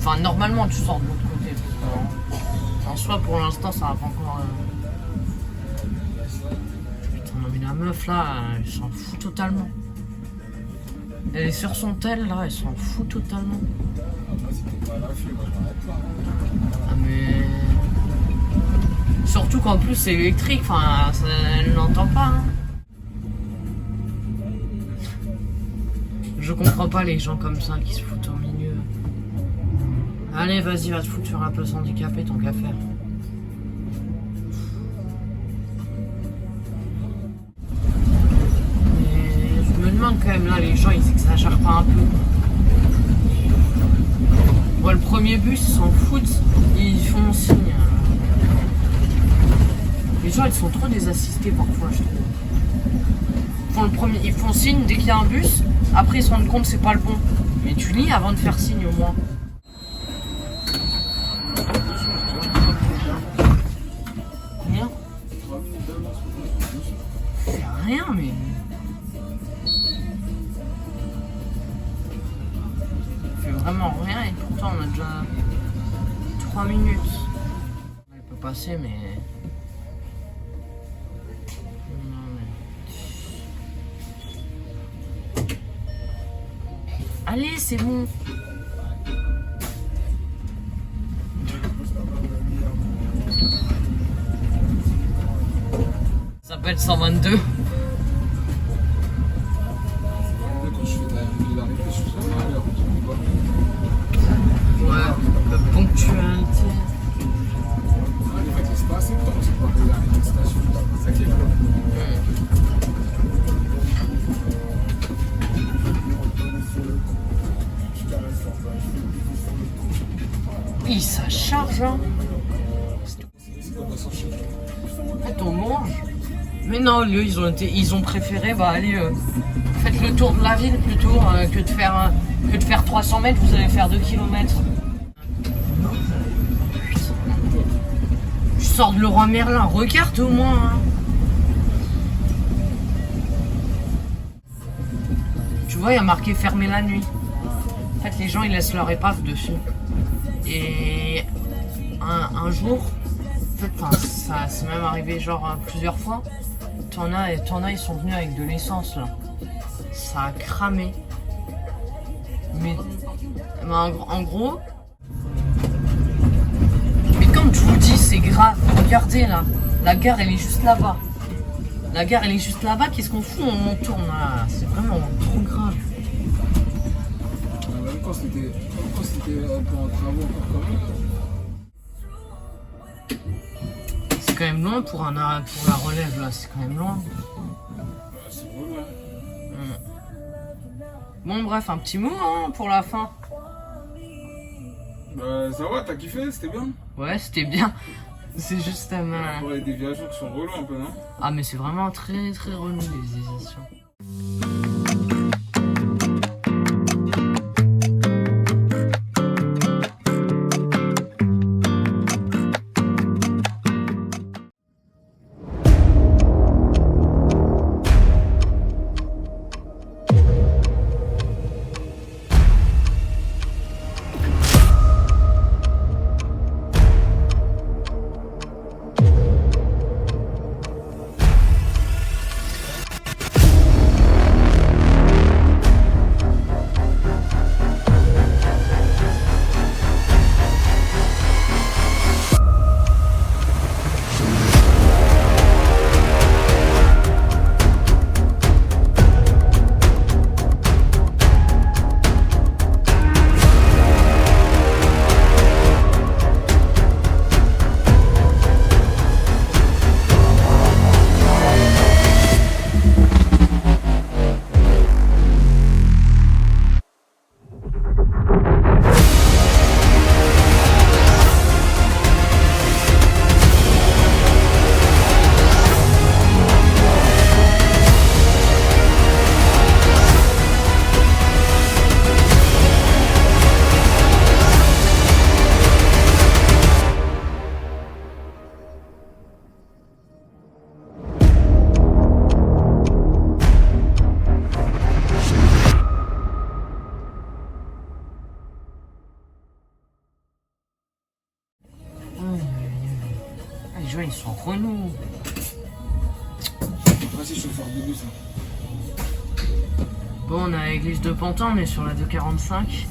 Enfin, normalement, tu sors de l'autre côté. En soi, pour l'instant, ça va pas encore. Putain, non, mais la meuf là, elle s'en fout totalement. Elle est sur son tel là, elle s'en fout totalement. Moi, si t'es pas à l'affût, moi, je m'arrête pas. Ah, mais. Surtout qu'en plus, c'est électrique, enfin, elle n'entend pas. Hein. Je comprends pas les gens comme ça qui se foutent au milieu. Allez, vas-y, va te foutre sur la place handicapée, tant qu'à faire. Mais je me demande quand même là, les gens, ils exagèrent pas un peu. Moi, le premier bus, ils s'en foutent, ils font signe. Les gens, ils sont trop désassistés parfois, je trouve. Ils font signe dès qu'il y a un bus. Après, ils se rendent compte que c'est pas le bon. Mais tu lis avant de faire signe au moins. Combien? C'est rien, mais. C'est vraiment rien et pourtant on a déjà 3 minutes. Elle peut passer, mais. Allez, c'est bon. Ça s'appelle 122. Quand je fais de la réflexion, je suis jamais à l'heure. Ouais, la ponctualité. En fait, c'est pas assez de temps, c'est pas que la station. C'est ça qui est cool. Oui, ça charge, hein. En fait, on mange. Mais non, eux, ils ont préféré, bah allez, faites le tour de la ville plutôt que de faire 300 mètres, vous allez faire 2 km. Je sors de Leroy Merlin, regarde au moins. Hein. Tu vois, il y a marqué fermer la nuit. En fait, les gens, ils laissent leur épave dessus. Et un jour, en fait, ça s'est même arrivé genre plusieurs fois. T'en as, ils sont venus avec de l'essence là. Ça a cramé. Mais en gros, mais comme je vous dis, c'est grave. Regardez là, la gare elle est juste là-bas. La gare elle est juste là-bas. Qu'est-ce qu'on fout? On tourne là. C'est vraiment trop grave. Même quand c'était un peu en travaux, quand même. C'est quand même loin pour la relève là. C'est quand même loin. C'est vrai. Bon bref, un petit mot hein, pour la fin. Bah ça va, t'as kiffé, c'était bien. Ouais, c'était bien. C'est juste Pour les déviations qui sont relous un peu, non? Ah mais c'est vraiment très très relou les déviations. gens ils sont relous. Après, c'est chauffeur de bus. Bon, on est à l'église de Pantin, on est sur la 245.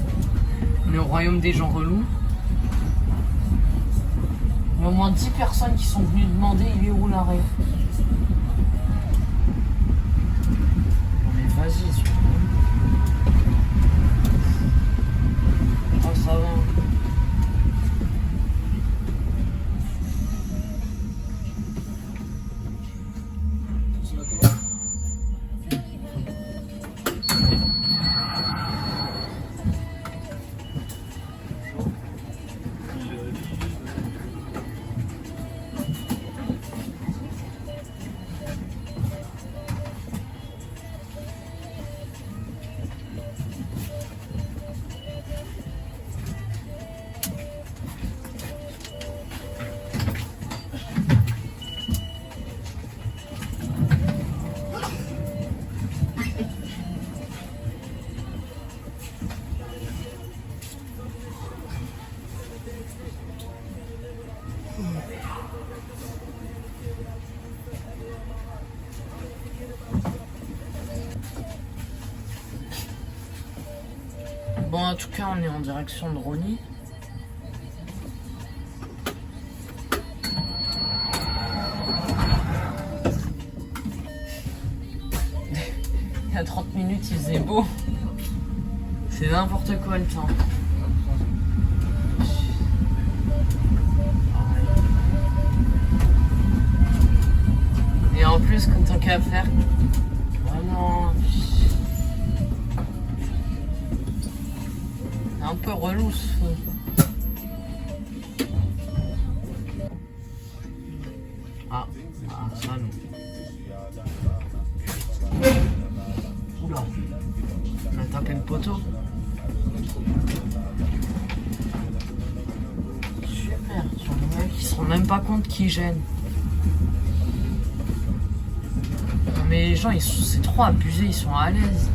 On est au royaume des gens relous. Il y a au moins 10 personnes qui sont venues demander il est où l'arrêt. Non mais vas-y, c'est oh, ça va. C'est la commande. Bon, en tout cas, on est en direction de Rosny. Il y a 30 minutes, il faisait beau. C'est n'importe quoi le temps. Et en plus, quand tant qu'à faire. Oh non. C'est un peu relou ce feu. Ah, ça non. Oula. On a tapé le poteau. Super, sur les mecs, ils se rendent même pas compte qu'ils gênent. Non mais les gens, c'est trop abusé, ils sont à l'aise.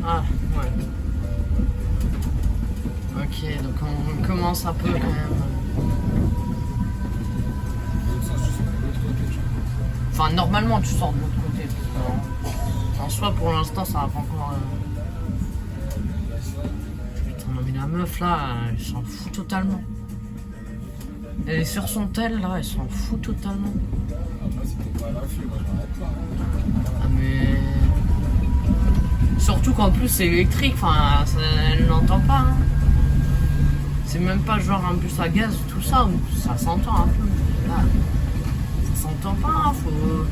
Ah, ouais. Ok, donc on commence un peu quand même. Enfin, normalement, tu sors de l'autre côté. En soi, pour l'instant, ça va pas encore. Putain, non, mais la meuf là, elle s'en fout totalement. Elle est sur son tel là, elle s'en fout totalement. Après, si t'es pas à l'affût, moi j'arrête pas. Ah, mais. Surtout qu'en plus, c'est électrique, enfin, elle n'entend pas. Hein. C'est même pas genre un bus à gaz, tout ça, où ça s'entend un peu. Là, ça s'entend pas, hein, faut.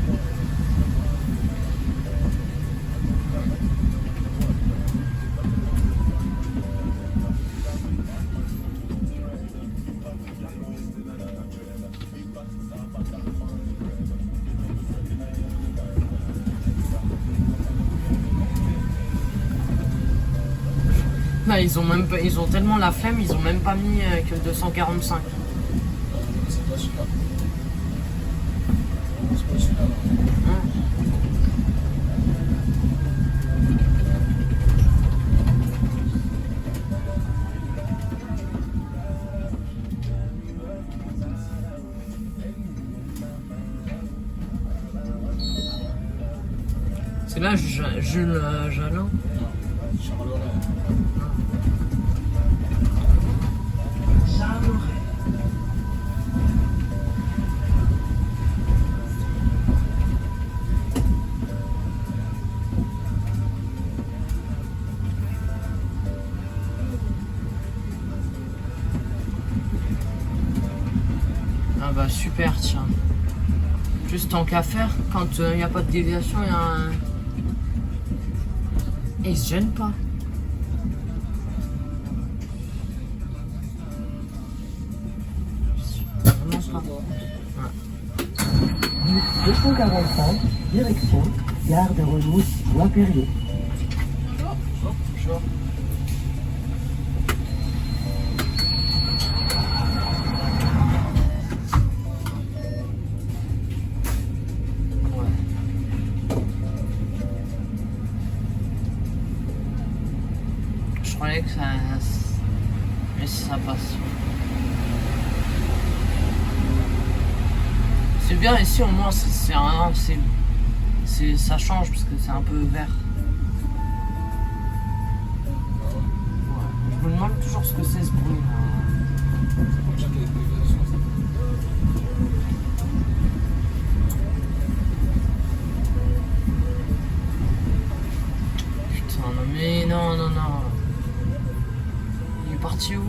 Là, ils ont même pas, ils ont tellement la flemme, ils ont même pas mis que le 245. C'est pas celui-là. C'est pas celui-là. C'est là Jules Jalin. Charles-Aurel. Ah bah super, tiens. Juste tant qu'à faire, quand il n'y a pas de déviation, il y a un... Et ils se gênent pas. Vraiment pas. Bus 245, direction, gare de Rosny, Bois-Perrier. Bonjour. fallait que ça. Mais si ça passe. C'est bien ici au moins, ça change parce que c'est un peu vert. Ouais. Je me demande toujours ce que c'est ce bruit. Putain, non mais non. Il est parti où?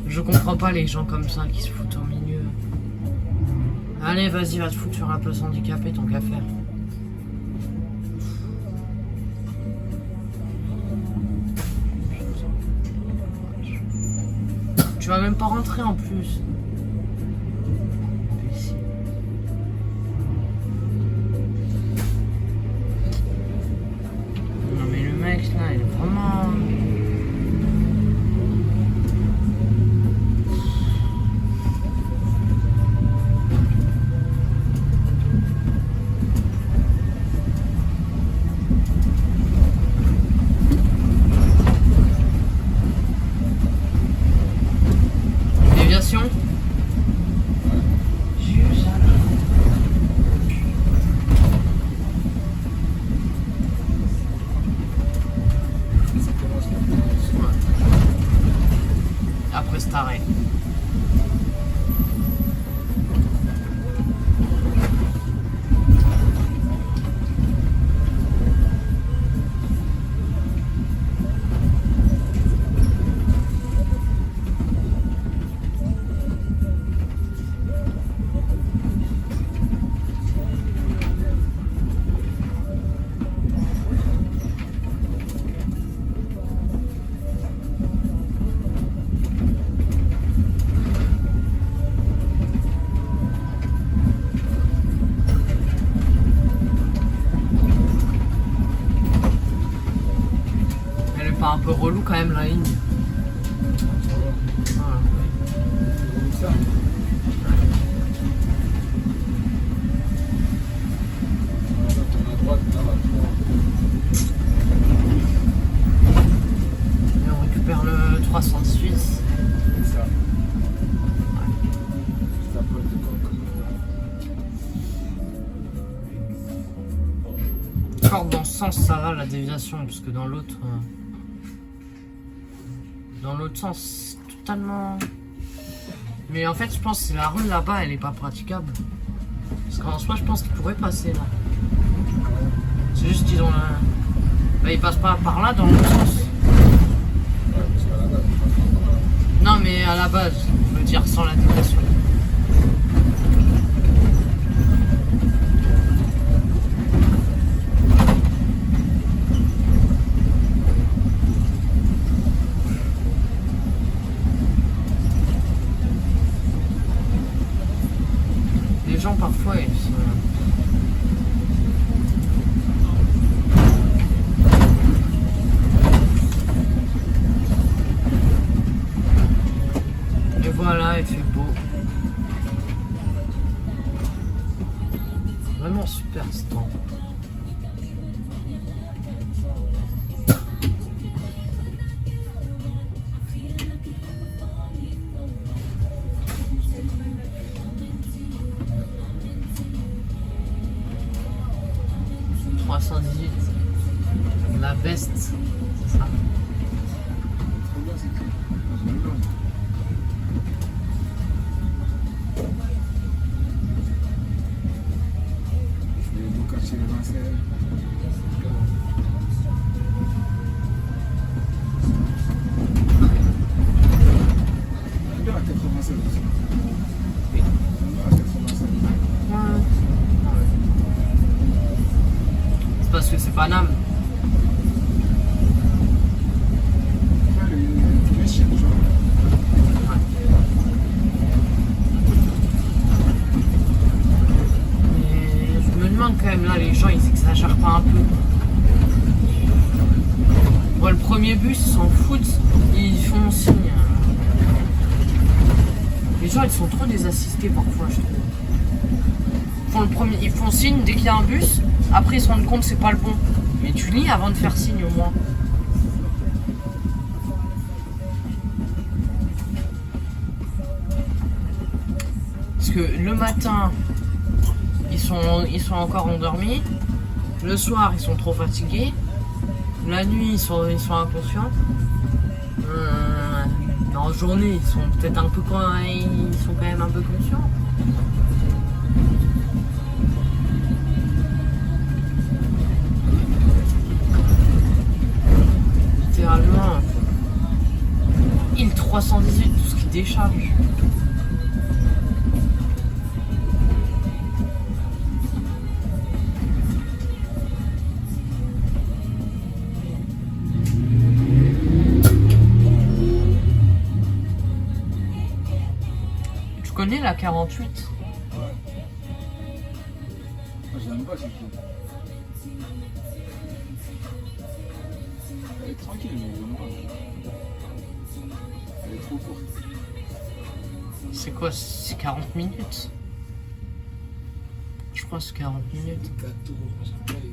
Je comprends pas les gens comme ça qui se foutent au milieu. Allez, vas-y, va te foutre sur la place handicapée, tant qu'à faire. Tu vas même pas rentrer en plus. Non mais le mec là, il est vraiment... Après cet arrêt. Un peu relou quand même la ligne. Voilà. Et on récupère le 318. C'est ça. Encore dans ce sens ça va la déviation, parce que dans l'autre... Dans l'autre sens, totalement... Mais en fait, je pense que c'est la rue là-bas, elle est pas praticable. Parce qu'en soi, je pense qu'ils pourraient passer là. C'est juste qu'ils ont... Bah, ils passent pas par là, dans l'autre sens. Non, mais à la base, je veux dire, sans la déviation. Gens parfois ils sont... Et voilà, il fait beau. Vraiment super ce temps. La veste, c'est ça. C'est parce que c'est Paname. Quand même là les gens ils exagèrent pas un peu. Bon, le premier bus ils s'en foutent, ils font signe. Les gens ils sont trop désassistés parfois je trouve. ils font signe dès qu'il y a un bus. Après, ils se rendent compte que c'est pas le bon. Mais tu lis avant de faire signe au moins. Parce que le matin, ils sont encore endormis. Le soir, ils sont trop fatigués. La nuit, ils sont inconscients. En journée, ils sont peut-être un peu ils sont quand même un peu conscients. Littéralement, il 318, tout ce qui décharge. Tu connais la 48? Moi, je l'aime pas, c'est tout. Elle est tranquille, mais je l'aime pas. Elle est trop courte. C'est quoi? C'est 40 minutes? Je crois que c'est 40 minutes. Gâteau, j'aime pas les...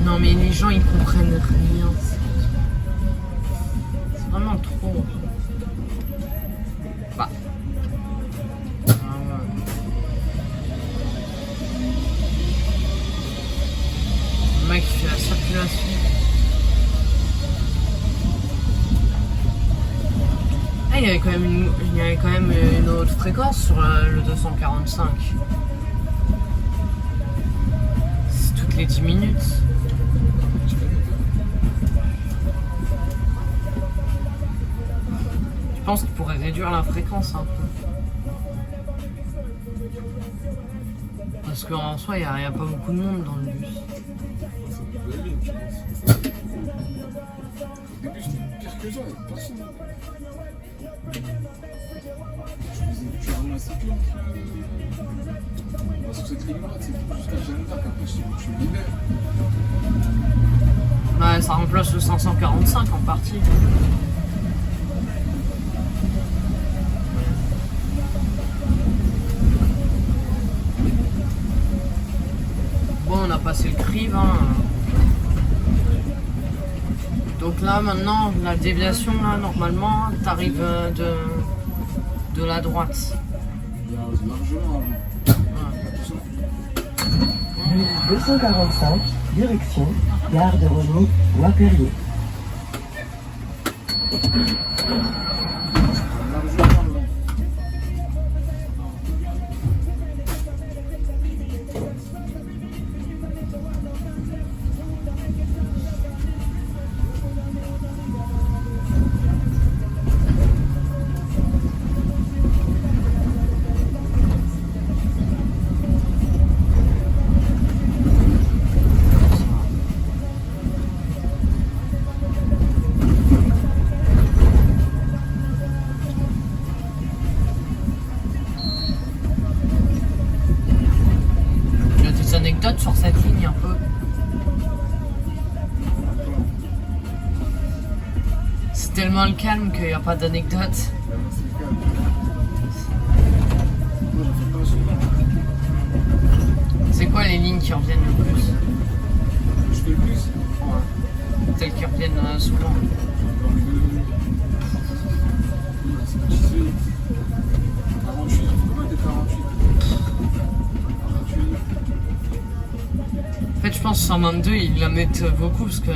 Non mais les gens ils comprennent rien. C'est vraiment trop. Bah. Ah ouais. Le mec il fait la circulation. Ah, il y avait quand même une autre fréquence sur le 245. C'est toutes les 10 minutes. Je pense qu'il pourrait réduire la fréquence un peu. Parce qu'en soi, il n'y a pas beaucoup de monde dans le bus. C'est une nouvelle ligne, je pense. Au début, c'était pire que ça, il n'y avait personne. Tu ramassais que sur cette ligne-là, tu sais, jusqu'à Jeanne d'Arc, après tu libères. Bah, ça remplace le 545 en partie. Bon, on a passé le crive, hein. Donc là, maintenant, la déviation, là, normalement, t'arrives de la droite. Il y a largement avant. Attention. Bus 245, direction Gare de Rosny, Bois-Perrier. Largement avant. Il y a des anecdotes sur cette ligne un peu. C'est tellement le calme qu'il n'y a pas d'anecdotes. C'est le cas. Moi, je fais pas souvent. C'est quoi les lignes qui reviennent le plus? Je fais plus. Ouais. Celles qui reviennent souvent. Dans le... C'est pas chez 48. Pourquoi t'es 48? 48. En fait, je pense que 122, ils la mettent beaucoup parce que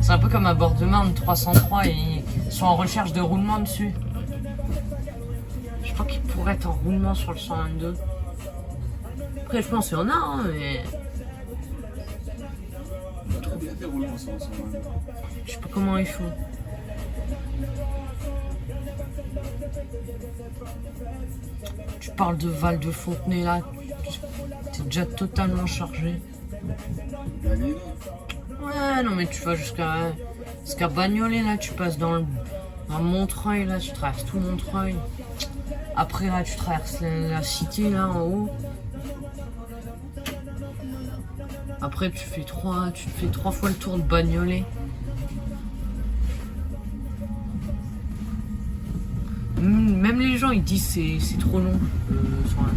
c'est un peu comme à bord de Marne, 303, et ils sont en recherche de roulement dessus. Je crois qu'ils pourraient être en roulement sur le 122. Après, je pense qu'il y en a, hein, mais Trop bien des roulements sur le 122. je sais pas comment ils font. Tu parles de Val de Fontenay là, t'es déjà totalement chargé. Gagné, Ouais, non mais tu vas jusqu'à Bagnolet là, tu passes dans À Montreuil, là, tu traverses tout Montreuil. Après, là, tu traverses la cité, là, en haut. Après, tu te fais trois fois le tour de Bagnolet. Même les gens, ils disent c'est trop long. Sur la...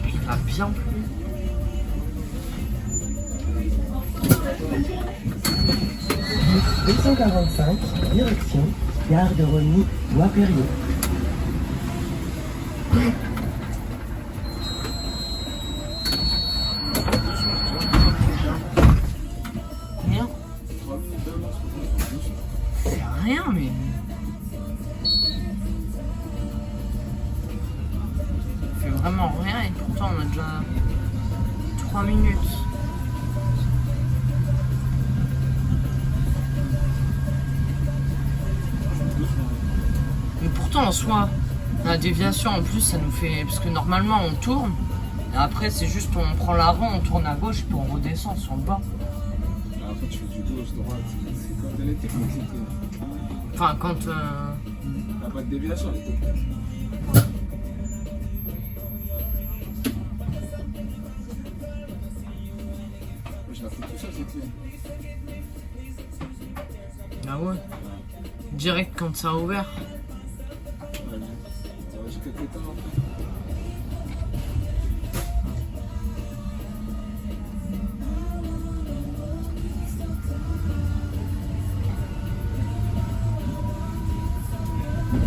Il va bien plus. 245, direction, gare de Rosny, Bois-Perrier. Combien? C'est rien, mais... On fait vraiment rien et pourtant on a déjà 3 minutes. Mais pourtant en soi, la déviation en plus ça nous fait... Parce que normalement on tourne, et après c'est juste on prend la rond, on tourne à gauche et puis on redescend sur le bas. Après tu fais du gauche, droite, c'est quand elle est technique, c'était... Enfin quand... Il n'y a pas de déviation, elle est technique. Je la fais tout seul, cette ligne. Ah ouais. Direct quand ça a ouvert. Ouais, j'ai quelques temps après.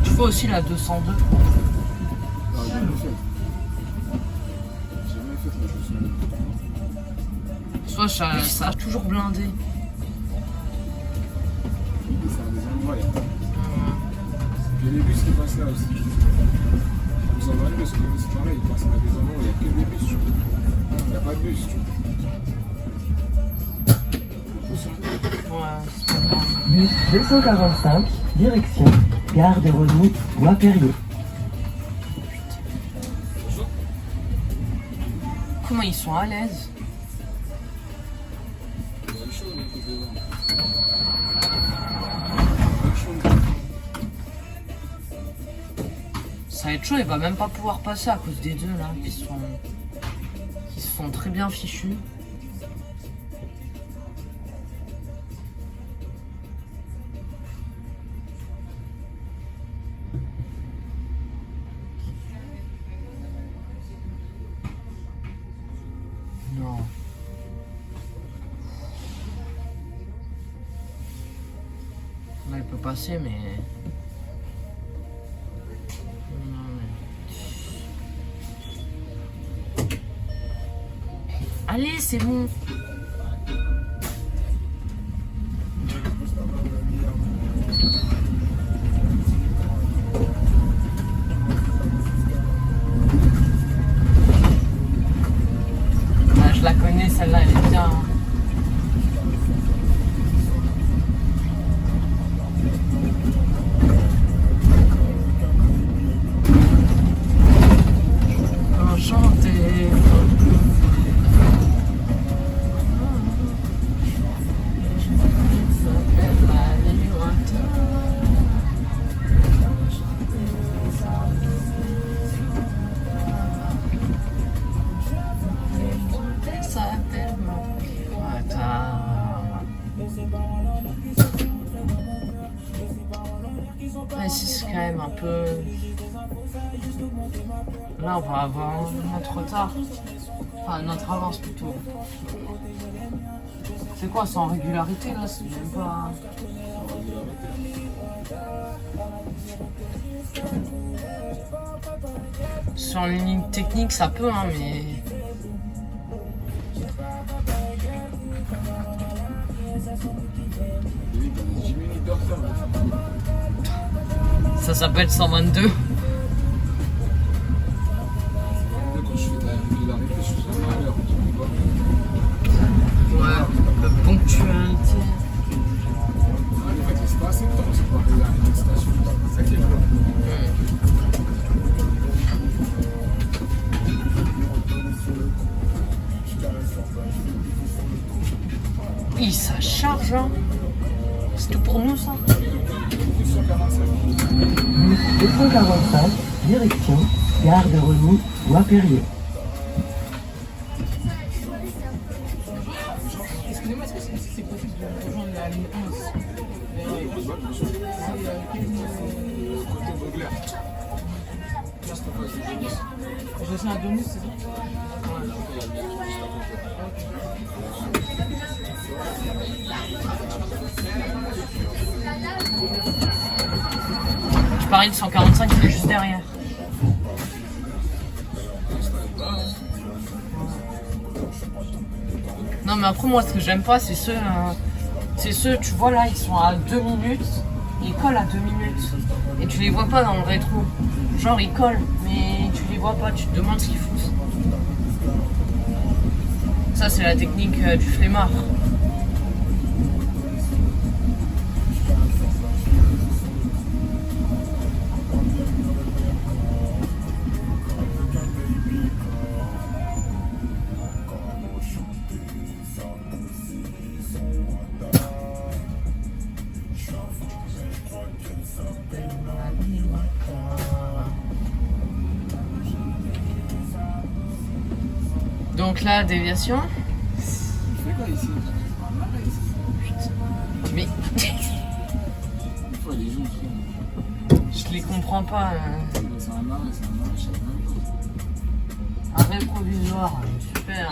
Tu fais aussi la 202. Non, j'ai jamais fait. J'ai jamais fait la 202. Soit ça a toujours blindé. C'est un des endroits, il y a les bus qui passent là aussi. Vous en avez parce que c'est pareil, ils passent à des endroits où il n'y a que des bus, tu vois. Il n'y a pas de bus, tu vois. Ouais, c'est pas grave. Bus 245, direction, gare de Rosny, Bois-Perrier. Comment ils sont à l'aise? Il y a le chaud, les trucs devant. Ça va être chaud, il va même pas pouvoir passer à cause des deux là qui se font très bien fichus. Non. Là il peut passer mais... Allez, c'est bon. Ah, je la connais, celle-là, elle est bien. Enchanté. Ouais, si c'est quand même un peu... Là, on va avoir notre retard. Enfin, notre avance plutôt. C'est quoi, c'est en régularité là? C'est même pas... Sur une ligne technique, ça peut, hein, mais... Ça s'appelle 122. Quand je fais de la régularité, je suis vraiment à l'heure, tu vois. Ouais, la ponctualité. En fait, c'est pas charge, hein. C'est tout pour nous, ça. Bus 245, direction Gare de Rosny, Bois-Perrier. Excusez-moi, est-ce que c'est possible de rejoindre la ligne 11 Je suis à Denis, c'est ça? Je parie le 145, il est juste derrière. Non, mais après, moi, ce que j'aime pas, c'est ceux, tu vois, là, ils sont à 2 minutes, ils collent à 2 minutes, et tu les vois pas dans le rétro. Genre, ils collent, mais tu les vois pas, tu te demandes ce qu'ils foutent. Ça, c'est la technique du flemmard. Donc là, déviation. Il fait quoi ici? Mais Des fois, les gens je les comprends pas. c'est un arrêt, je sais même pas. Arrêt provisoire, super.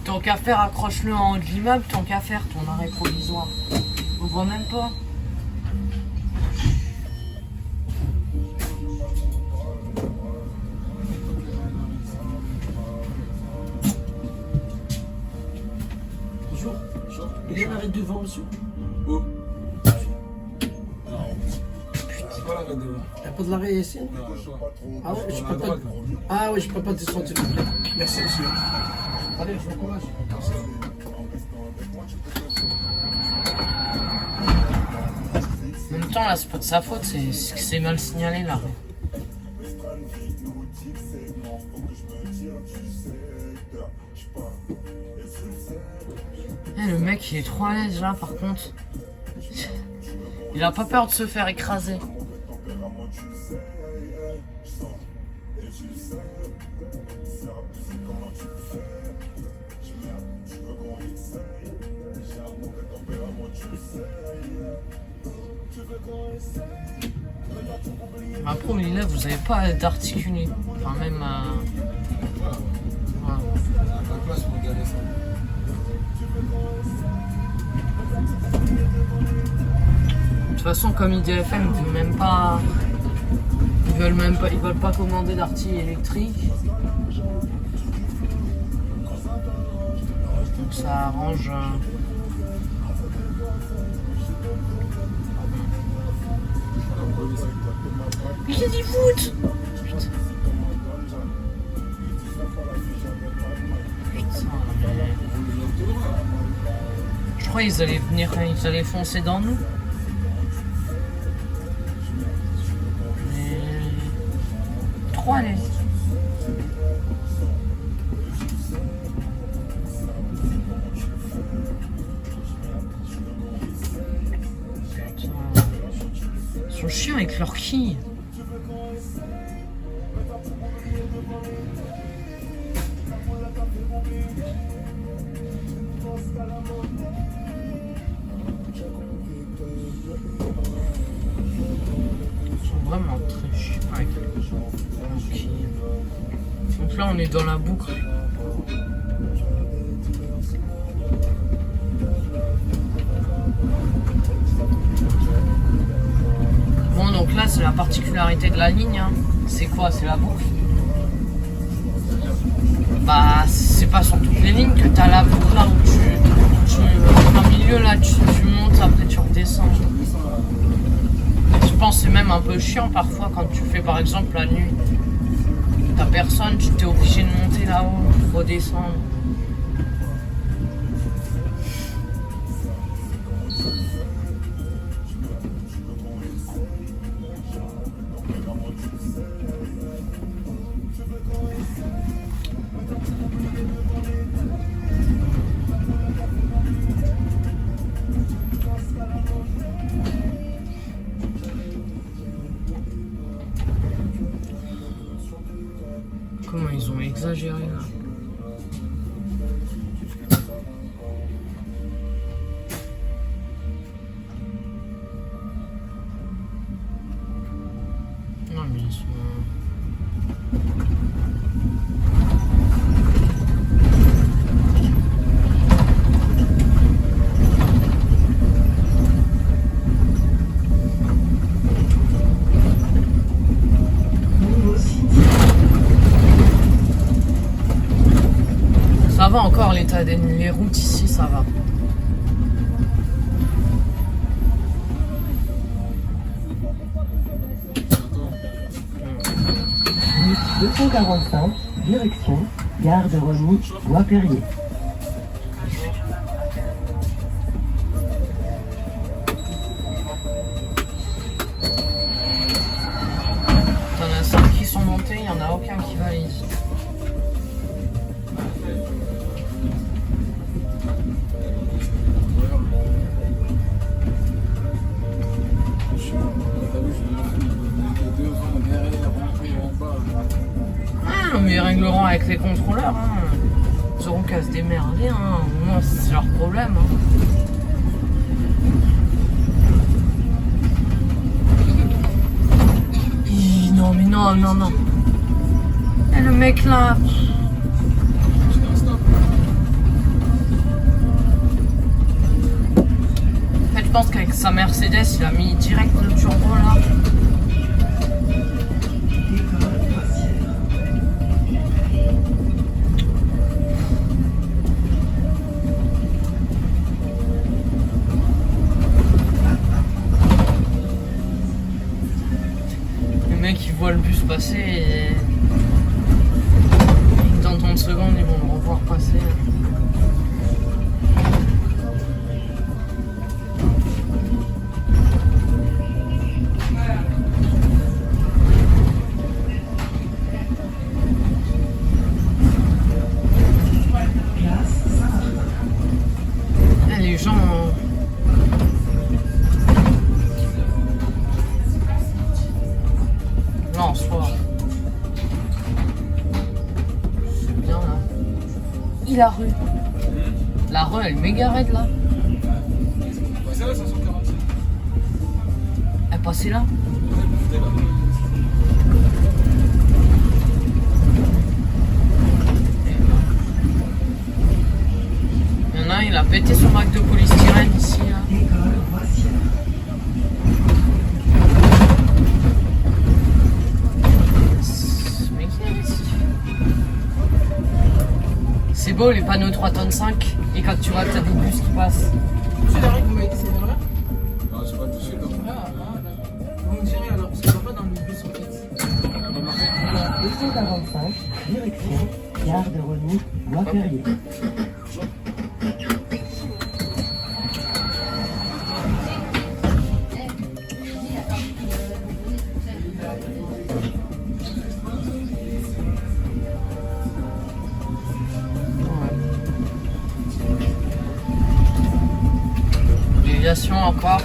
Tant qu'à faire, accroche-le en haut de l'immeuble, tant qu'à faire ton arrêt provisoire. On voit même pas. Bonjour. Il y a un arrêt devant, monsieur. Oh. C'est quoi l'arrêt devant? Il n'y a pas de l'arrêt ici? Ah ouais, je peux pas. Ah ouais, je peux pas descendre, s'il vous plaît. Merci, monsieur. Allez, je vous encourage. En même temps, là, c'est pas de sa faute, c'est mal signalé l'arrêt. Le mec, il est trop à l'aise là, par contre. Il a pas peur de se faire écraser. Après, au là, vous avez pas d'articulé. Enfin, même. Voilà. La place pour regarder ça. De toute façon, comme IDFM, ils veulent même pas. Ils veulent pas commander d'artillerie électrique. Donc ça arrange. Mais il y a des foot! Putain. Je crois qu'ils allaient venir, ils allaient foncer dans nous. Mais... Trop à l'aise. Ils sont chiants avec leurs quilles. Ils sont vraiment très chiants avec leurs quilles. Donc là on est dans la boucle. Bon, donc là c'est la particularité de la ligne, hein. C'est quoi? C'est la boucle. Bah c'est pas sur toutes les lignes que t'as la boucle là où en milieu là tu montes, après tu redescends. Je pense que c'est même un peu chiant parfois quand tu fais par exemple la nuit. T'as personne, tu t'es obligé de monter là-haut, redescendre. gérer là. Non mais ils sont... Ça va encore l'état les routes ici, ça va. Route 245, direction Gare de Rosny, Bois-Perrier. T'en as 5 qui sont montés, il n'y en a aucun qui va ici. Ah, mais ils régleront avec les contrôleurs. Hein. Ils auront qu'à se démerder. Hein. Au moins, c'est leur problème. Hein. Non, mais non, non, non. Et le mec là. En fait, je pense qu'avec sa Mercedes, il a mis direct le turbo là. Qui voit le bus passer et dans 30 secondes ils vont le revoir passer. Et les gens non, soit. C'est bien là. La rue. La rue, elle est méga raide là. C'est là, 546. Elle passait là. Il y en a un, il a pété son bac de polystyrène ici là. C'est beau les panneaux 3 tonnes 5 et quand tu vois que t'as des bus qui passent. C'est la règle, vous m'avez dit c'est vers là? Non, c'est pas tout de suite. Non. Vous me direz alors, parce que ça va pas dans le bus en fait. 245, direction Gare de Rosny, Bois-Perrier. Déviation encore.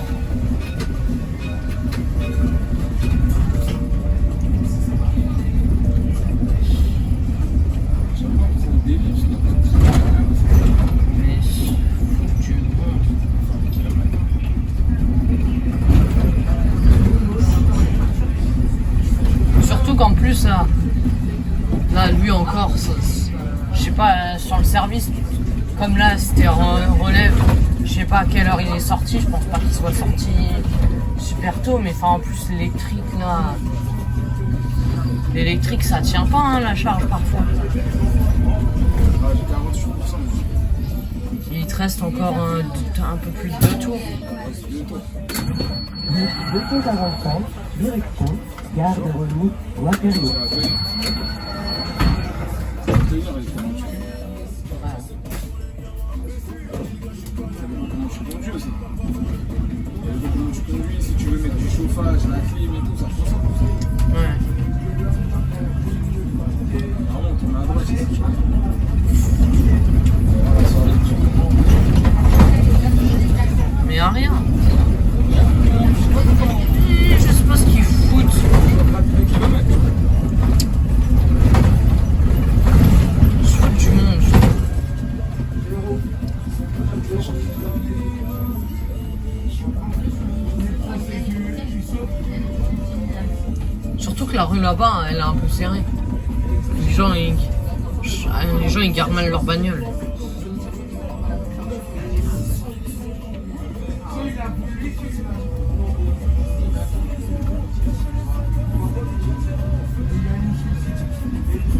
Mais foutu. Surtout qu'en plus là, lui encore, je sais pas, sur le service, comme là c'était relève. Je sais pas à quelle heure il est sorti, je pense pas qu'il soit sorti super tôt, mais enfin en plus l'électrique là. L'électrique ça tient pas hein, la charge parfois. Ah, j'ai 48%. Il te reste encore un peu plus de 2 tours. Route 245, direction Gare de Rosny, Bois-Perrier. Ça va tenir. Ça va tenir avec comment tu fais. Ça dépend comment tu conduis aussi. Ça dépend comment tu conduis, si tu veux mettre du chauffage, la clim et tout, ça prend ça. Ouais. Normalement, on tourne à droite, c'est ça. Mais à rien. Je sais pas ce qu'ils foutent. Surtout que la rue là-bas, elle est un peu serrée. Les gens, ils gardent mal leur bagnole.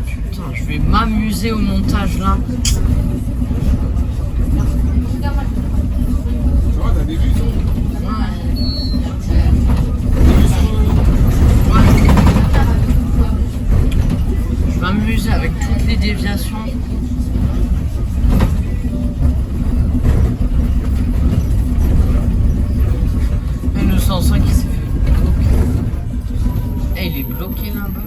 Putain, je vais m'amuser au montage là. Ça va, t'as des vues, toi? Je vais m'amuser avec toutes les déviations. Et le 105 il s'est fait bloquer. Et il est bloqué là-bas.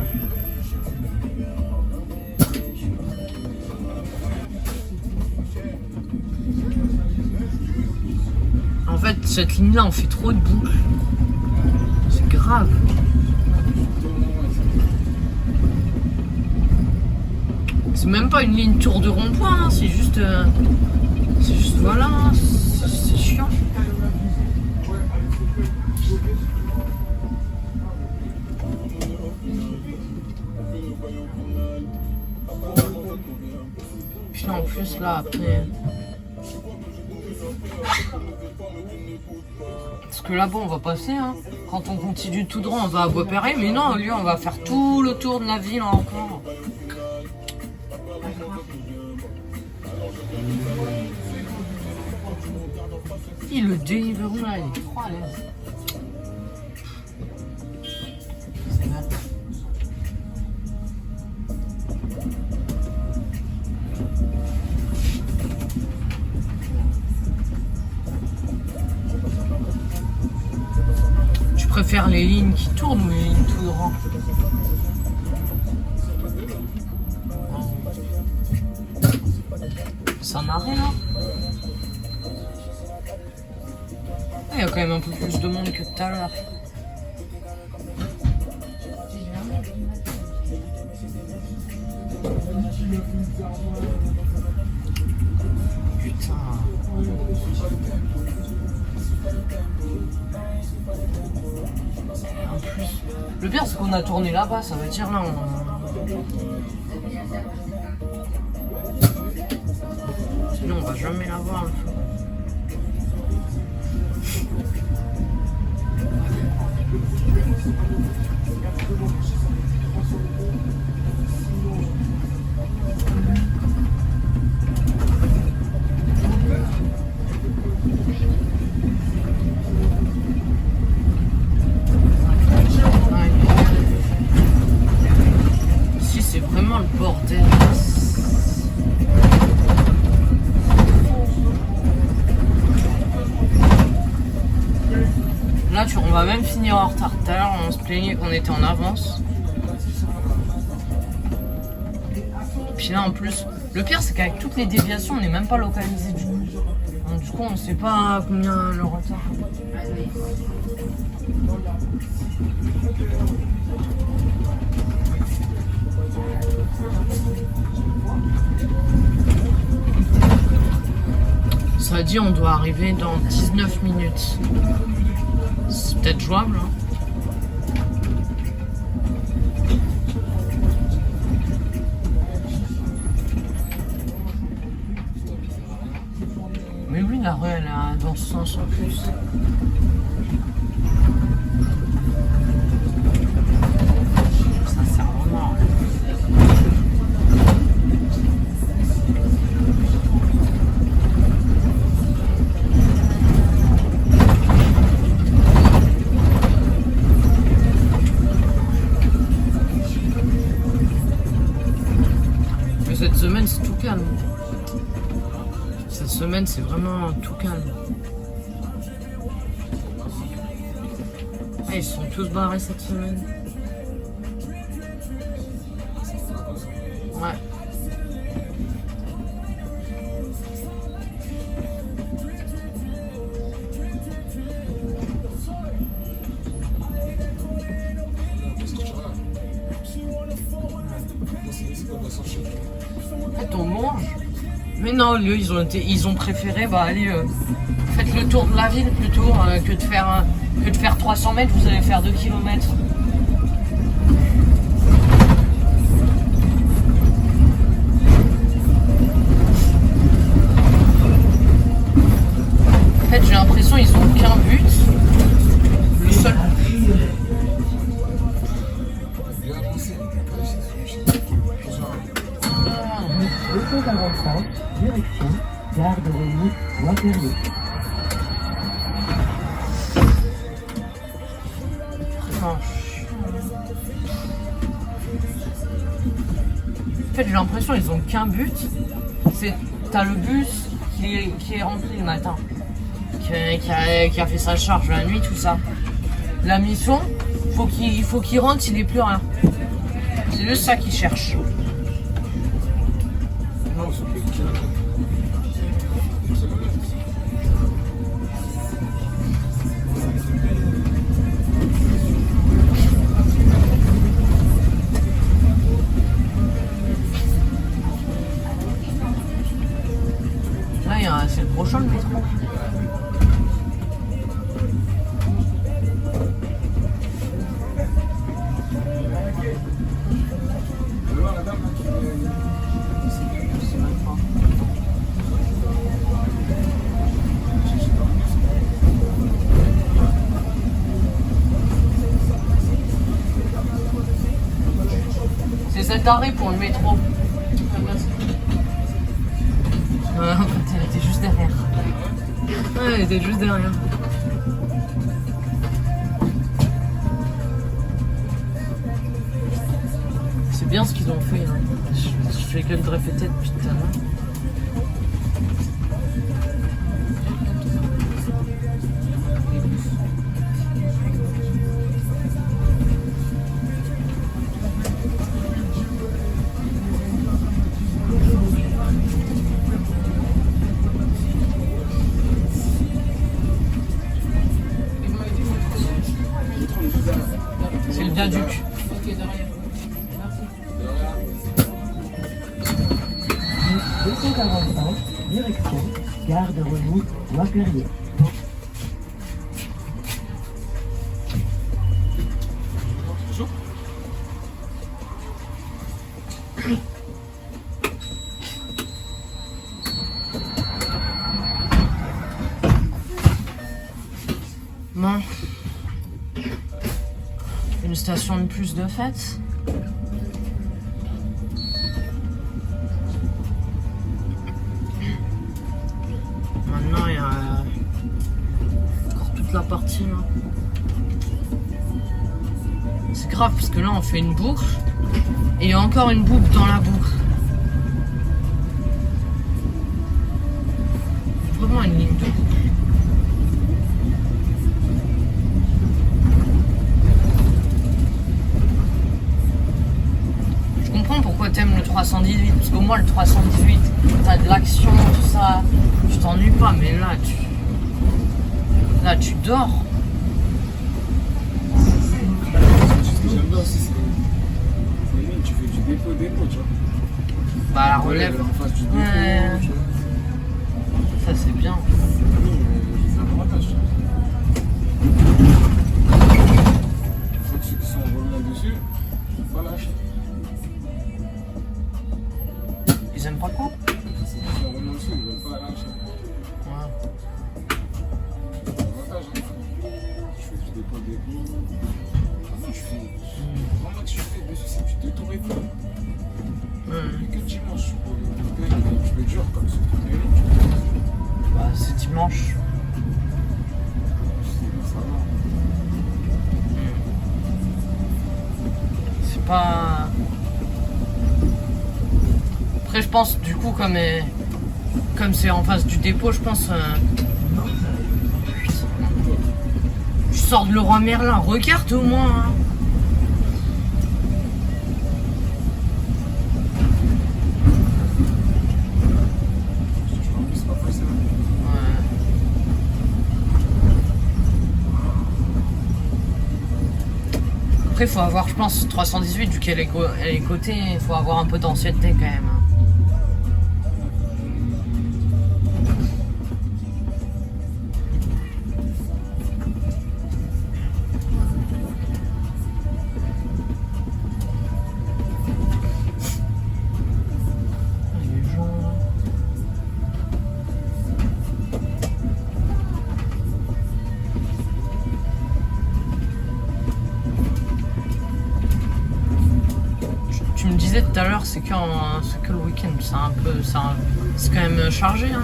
En fait, cette ligne-là, on fait trop de boucles. C'est grave. C'est même pas une ligne tour de rond-point, hein, c'est juste voilà, c'est chiant. Puis en plus là après. Parce que là-bas on va passer, hein. Quand on continue tout droit on va à Bois-Perret, mais non, lui on va faire tout le tour de la ville encore. Et le Deliveroo là, il est trop à l'aise. C'est mal. Tu préfères les lignes qui tournent ou les lignes tout droit? Ça n'a rien. Il y a quand même un peu plus de monde que tout à l'heure. Putain. En plus, le pire c'est qu'on a tourné là-bas, ça veut dire là sinon on va jamais la voir. Si c'est vraiment le bordel. Là, on va même finir en retard. Tout à l'heure, on se plaignait qu'on était en avance. Puis là, en plus, le pire, c'est qu'avec toutes les déviations, on n'est même pas localisé du coup. Donc, du coup, on ne sait pas combien le retard. Ça dit, on doit arriver dans 19 minutes. C'est peut-être jouable, hein. Mais oui, la rue, elle est dans ce sens en plus. Ça sert vraiment. Cette semaine c'est tout calme. Cette semaine c'est vraiment tout calme. Ah, ils sont tous barrés cette semaine. Ouais. En fait, on mange. Mais non, eux, ils ont préféré, bah allez, faites le tour de la ville plutôt que de faire 300 mètres, vous allez faire 2 km. En fait, j'ai l'impression qu'ils ont qu'un but. Le seul. Bien avancé, il 245, direction Gare de Rosny, Bois-Perrier. Non. En fait, j'ai l'impression qu'ils ont qu'un but. C'est t'as le bus qui est rempli le matin, qui a fait sa charge la nuit, tout ça. La mission, faut qu'il rentre, il est plus rien. C'est juste ça qu'ils cherchent. Non, c'est quelqu'un. Là, c'est le prochain le métro. C'est cet arrêt pour le métro. En fait, elle était juste derrière. Ouais, elle était juste derrière. C'est bien ce qu'ils ont fait. Hein. Je fais que le répéter depuis tout à l'heure. C'est le viaduc. Ok, derrière. Merci. 245, direction Gare de Rosny, Bois-Perrier. Bon. Une station de plus de fête. Maintenant, il y a encore toute la partie là. C'est grave parce que là, on fait une boucle et il y a encore une boucle dans la boucle. Vraiment une ligne de boucle. Pourquoi t'aimes le 318? Parce qu'au moins le 318, t'as de l'action, tout ça, tu t'ennuies pas, mais là tu dors. Ce que j'aime bien aussi, c'est limite, tu fais du dépôt, tu vois. Bah la relève, En face du dépôt, ouais. tu vois. Ça c'est bien. Les avantages, tu vois. Faut que ceux qui sont revenus dessus, faut pas lâcher. Ils aiment pas quoi? Ceux qui sont revenus dessus, ils veulent pas lâcher. Ouais. C'est l'avantage, hein. Tu fais du dépôt. Comment tu fais? Comment tu fais dessus? C'est du détour. Mais que dimanche, tu peux dur comme ça. Bah c'est dimanche. Ça va. C'est pas... Après je pense du coup comme c'est en face du dépôt, je pense... Je sors de Leroy Merlin, regarde au moins hein. C'est pas facile. Ouais. Après, il faut avoir, je pense, 318, vu qu'elle est cotée, il faut avoir un peu d'ancienneté quand même. Les gens... tout à l'heure, c'est que le week-end. C'est quand même chargé hein,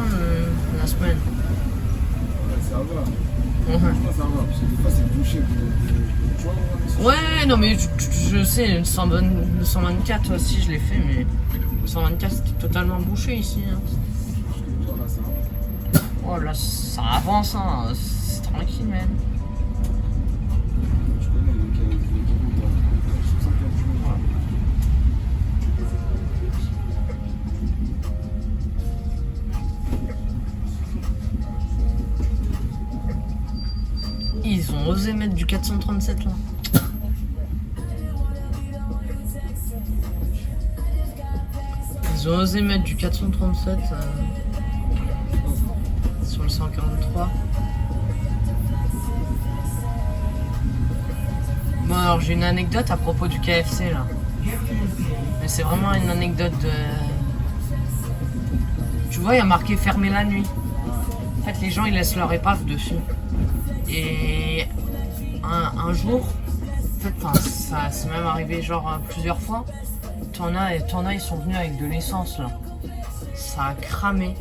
la semaine. Ouais, ça va. Ouais. Franchement, ça va. Parce que des fois, c'est bouché. Tu vois, Ouais, non mais je sais, le 124 aussi je l'ai fait, mais le 124 c'était totalement bouché ici. Hein. là, ça va. Oh là, ça avance, hein. C'est tranquille, man. Je connais les sur 54 jours. Ils ont osé mettre du 437 là. Ils ont osé mettre du 437 sur le 143. Bon alors j'ai une anecdote à propos du KFC là. Mais c'est vraiment une anecdote de... Tu vois, il y a marqué fermer la nuit. En fait les gens ils laissent leur épave dessus. Et un jour, en fait ça c'est même arrivé genre plusieurs fois. T'en as ils sont venus avec de l'essence là. Ça a cramé.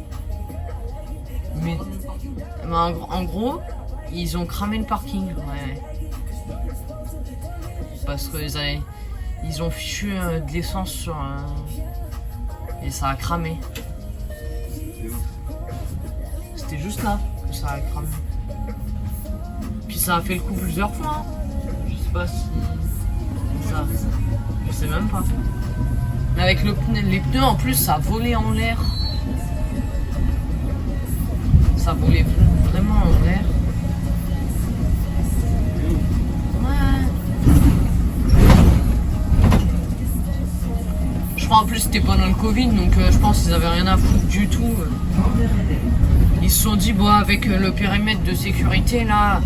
Mais en gros, ils ont cramé le parking. Ouais. Parce qu'ils ont fichu de l'essence sur et ça a cramé. C'était juste là que ça a cramé. Puis ça a fait le coup plusieurs fois. Hein. Je sais pas si ça. Je sais même pas. Mais avec les pneus en plus, ça volait en l'air. Ça volait vraiment en l'air. Ouais. Je crois en plus c'était pendant le Covid, donc je pense qu'ils avaient rien à foutre du tout. Ils se sont dit, bon, avec le périmètre de sécurité là,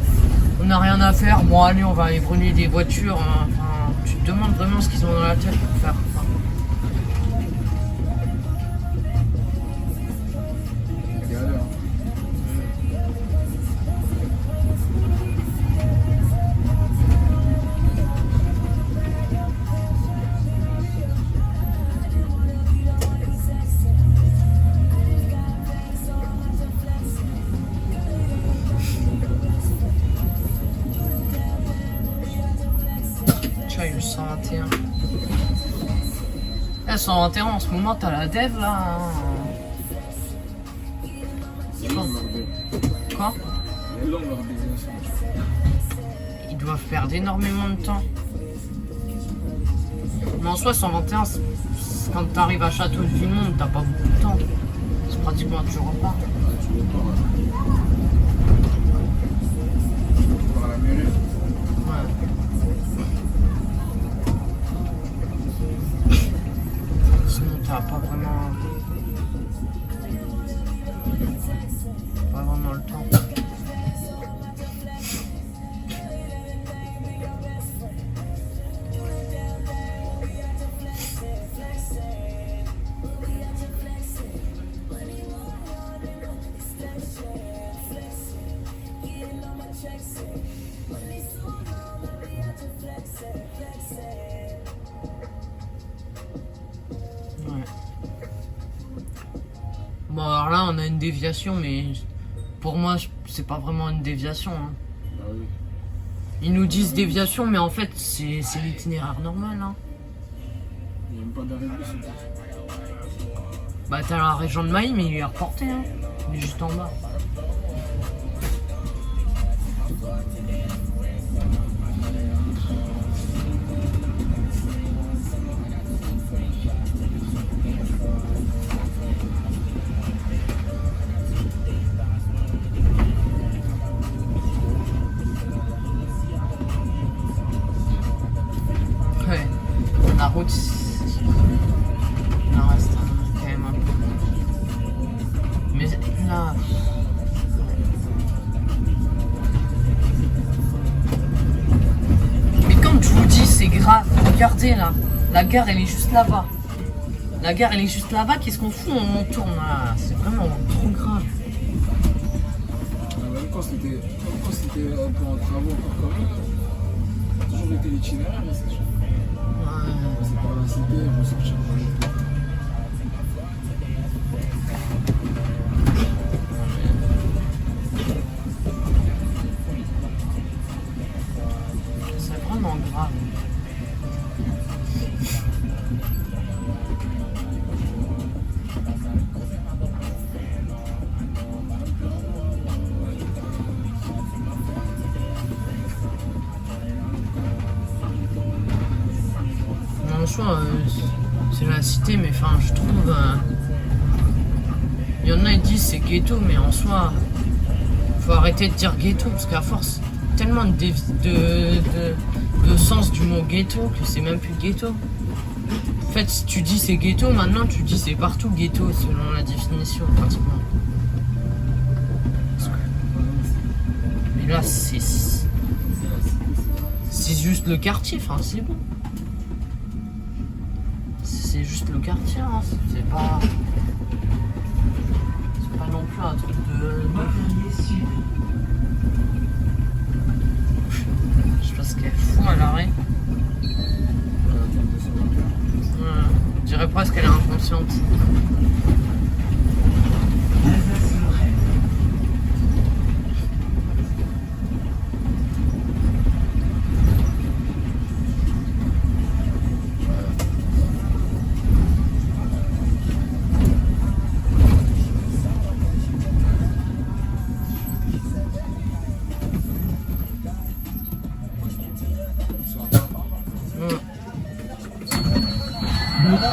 on n'a rien à faire. Bon, allez, on va aller brûler des voitures. Hein. Enfin, tu te demandes vraiment ce qu'ils ont dans la tête pour faire. Le 121. Là, 121 en ce moment, t'as la dev là. Quoi? Ils doivent perdre énormément de temps. Mais en soi, 121, quand t'arrives à Château du Monde, t'as pas beaucoup de temps. C'est pratiquement toujours pas. Pas vraiment le temps. Bon alors là on a une déviation mais pour moi c'est pas vraiment une déviation hein. Ah oui. Ils nous disent déviation mais en fait c'est l'itinéraire normal hein. Il n'y a même pas d'arrêt de bus. Bah t'as la région de Maï mais il est reporté hein. Il est juste en bas. La route, il en reste quand même un peu. Mais là, mais comme je vous dis, c'est grave. Regardez là, la gare elle est juste là-bas. La gare elle est juste là-bas. Qu'est-ce qu'on fout? On tourne là. C'est vraiment trop grave. Même quand c'était un peu en travaux encore quand même, ça a toujours été l'itinéraire, mais c'est sûr. Ouais. Dans la cité, je vais sortir de la C'est vraiment grave. En soi, c'est la cité, mais enfin, je trouve. Il y en a qui disent c'est ghetto, mais en soi, faut arrêter de dire ghetto, parce qu'à force, tellement de sens du mot ghetto que c'est même plus ghetto. En fait, si tu dis c'est ghetto, maintenant tu dis c'est partout ghetto, selon la définition, pratiquement. Mais là, c'est juste le quartier, enfin, c'est bon. C'est juste le quartier, hein. C'est pas non plus un truc de... Je sais pas ce qu'elle fout à l'arrêt. Je dirais presque qu'elle est inconsciente.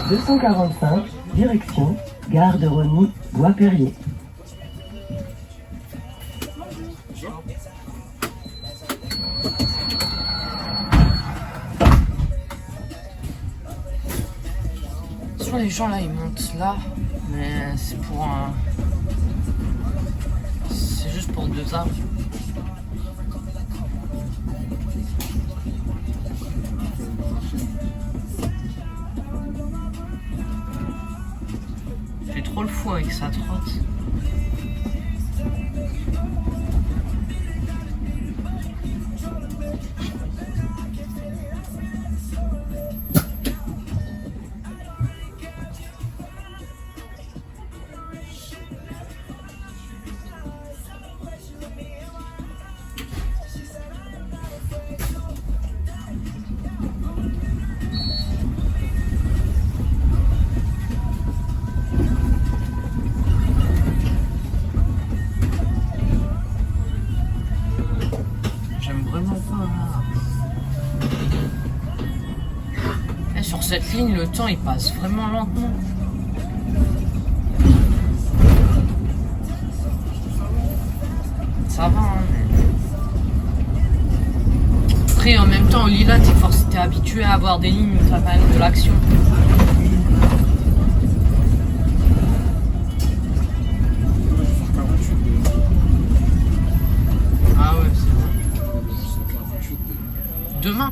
Bus 245, direction Gare de Rosny, Bois-Perrier. Soit les gens là ils montent là, mais c'est pour un... C'est juste pour 2 arbres. Il fait trop le fou avec sa trotte. Et sur cette ligne, le temps il passe vraiment lentement. Ça va, hein, mais... Après, en même temps, au Lila, t'es habitué à avoir des lignes où t'as quand même de l'action. Ah ouais, c'est vrai. Demain?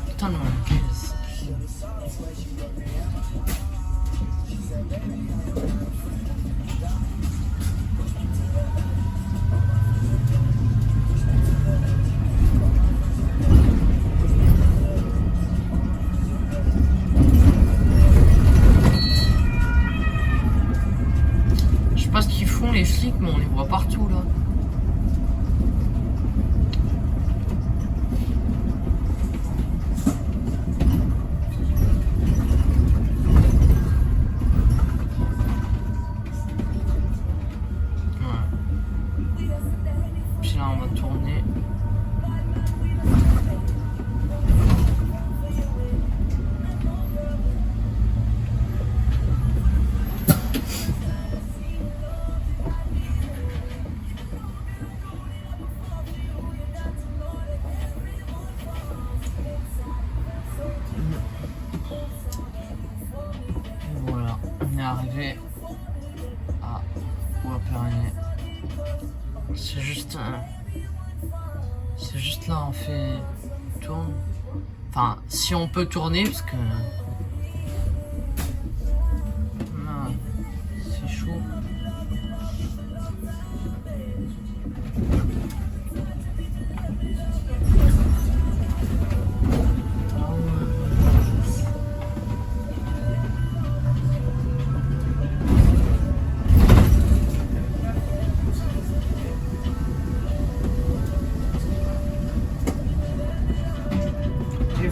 Putain de mon caisse. Je sais pas ce qu'ils font les flics, mais on les voit partout là. Puis là on va tourner. Voilà, on est arrivé à Bois-Perrier. C'est juste là on fait tourne. Enfin, si on peut tourner parce que là, c'est chaud.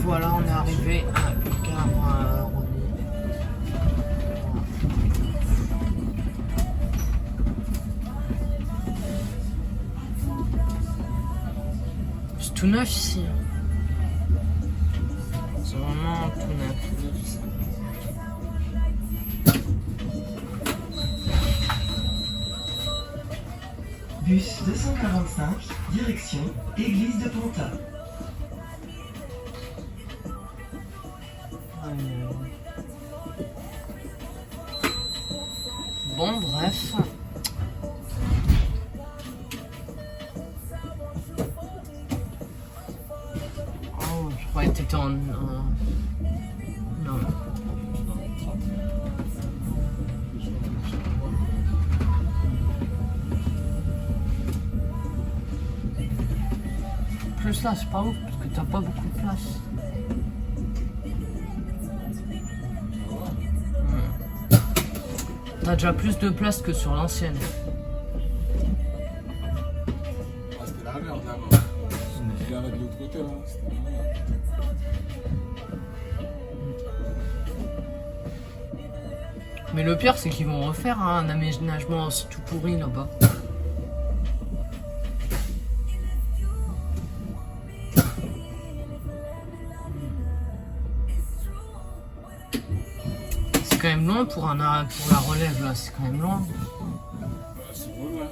voilà, on est arrivé à Gare Rony. C'est tout neuf ici. C'est vraiment tout neuf. Bus 245, direction Église de Pantin. Bon, bref. Oh, je croyais que t'étais en... Non. Plus là, c'est pas ouf, parce que t'as pas beaucoup de place. T'as déjà plus de place que sur l'ancienne. Ah, c'était la merde là-bas. Il y en a de l'autre côté là. C'était la merde. Mais le pire, c'est qu'ils vont refaire un aménagement aussi tout pourri là-bas. C'est quand même loin pour la relève là, c'est quand même loin. Ouais, c'est relou, hein.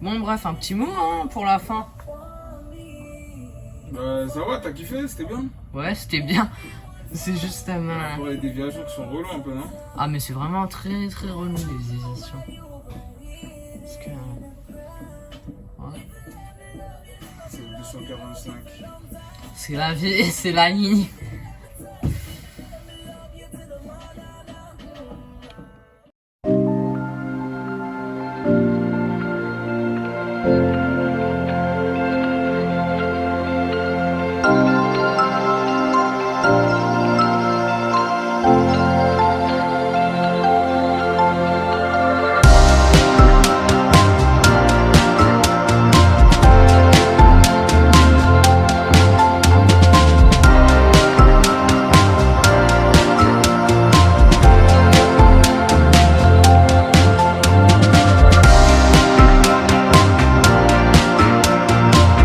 Bon bref, un petit mot hein, pour la fin. Bah, ça va, t'as kiffé, c'était bien. Ouais, c'était bien. C'est juste Pour les déviations qui sont relous un peu, non? Ah mais c'est vraiment très très relou les déviations. Parce que... Ouais. C'est le 245. C'est la vie, c'est la ligne.